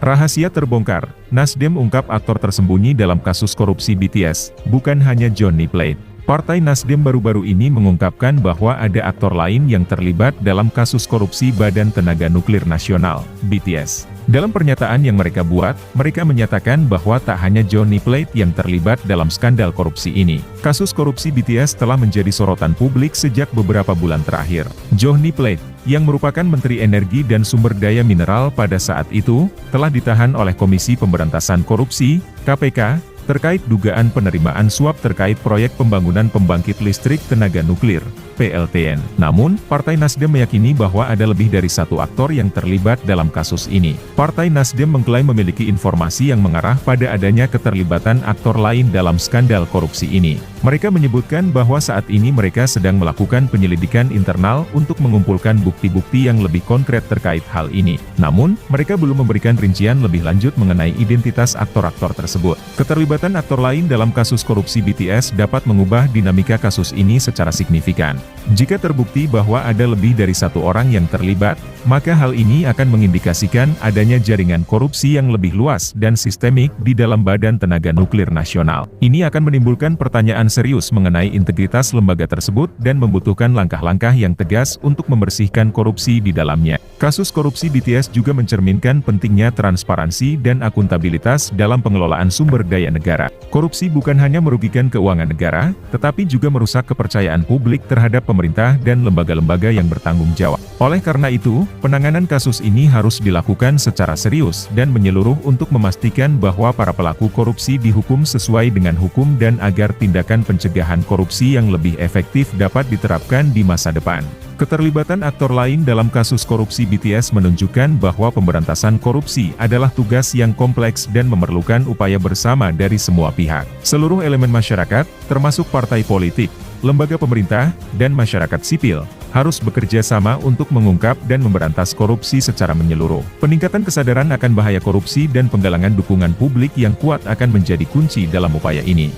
Rahasia terbongkar, Nasdem ungkap aktor tersembunyi dalam kasus korupsi BTS, bukan hanya Johnny Plate. Partai Nasdem baru-baru ini mengungkapkan bahwa ada aktor lain yang terlibat dalam kasus korupsi Badan Tenaga Nuklir Nasional, BTS. Dalam pernyataan yang mereka buat, mereka menyatakan bahwa tak hanya Johnny Plate yang terlibat dalam skandal korupsi ini. Kasus korupsi BTS telah menjadi sorotan publik sejak beberapa bulan terakhir. Johnny Plate, yang merupakan Menteri Energi dan Sumber Daya Mineral pada saat itu, telah ditahan oleh Komisi Pemberantasan Korupsi, KPK, terkait dugaan penerimaan suap terkait proyek pembangunan pembangkit listrik tenaga nuklir, PLTN. Namun, Partai Nasdem meyakini bahwa ada lebih dari satu aktor yang terlibat dalam kasus ini. Partai Nasdem mengklaim memiliki informasi yang mengarah pada adanya keterlibatan aktor lain dalam skandal korupsi ini. Mereka menyebutkan bahwa saat ini mereka sedang melakukan penyelidikan internal untuk mengumpulkan bukti-bukti yang lebih konkret terkait hal ini. Namun, mereka belum memberikan rincian lebih lanjut mengenai identitas aktor-aktor tersebut. Keterlibatan aktor lain dalam kasus korupsi BTS dapat mengubah dinamika kasus ini secara signifikan. Jika terbukti bahwa ada lebih dari satu orang yang terlibat, maka hal ini akan mengindikasikan adanya jaringan korupsi yang lebih luas dan sistemik di dalam Badan Tenaga Nuklir Nasional. Ini akan menimbulkan pertanyaan serius mengenai integritas lembaga tersebut dan membutuhkan langkah-langkah yang tegas untuk membersihkan korupsi di dalamnya. Kasus korupsi BTS juga mencerminkan pentingnya transparansi dan akuntabilitas dalam pengelolaan sumber daya negara. Korupsi bukan hanya merugikan keuangan negara, tetapi juga merusak kepercayaan publik terhadap pemerintah dan lembaga-lembaga yang bertanggung jawab. Oleh karena itu, penanganan kasus ini harus dilakukan secara serius dan menyeluruh untuk memastikan bahwa para pelaku korupsi dihukum sesuai dengan hukum dan agar tindakan pencegahan korupsi yang lebih efektif dapat diterapkan di masa depan. Keterlibatan aktor lain dalam kasus korupsi BTS menunjukkan bahwa pemberantasan korupsi adalah tugas yang kompleks dan memerlukan upaya bersama dari semua pihak. Seluruh elemen masyarakat, termasuk partai politik, lembaga pemerintah, dan masyarakat sipil, harus bekerja sama untuk mengungkap dan memberantas korupsi secara menyeluruh. Peningkatan kesadaran akan bahaya korupsi dan penggalangan dukungan publik yang kuat akan menjadi kunci dalam upaya ini.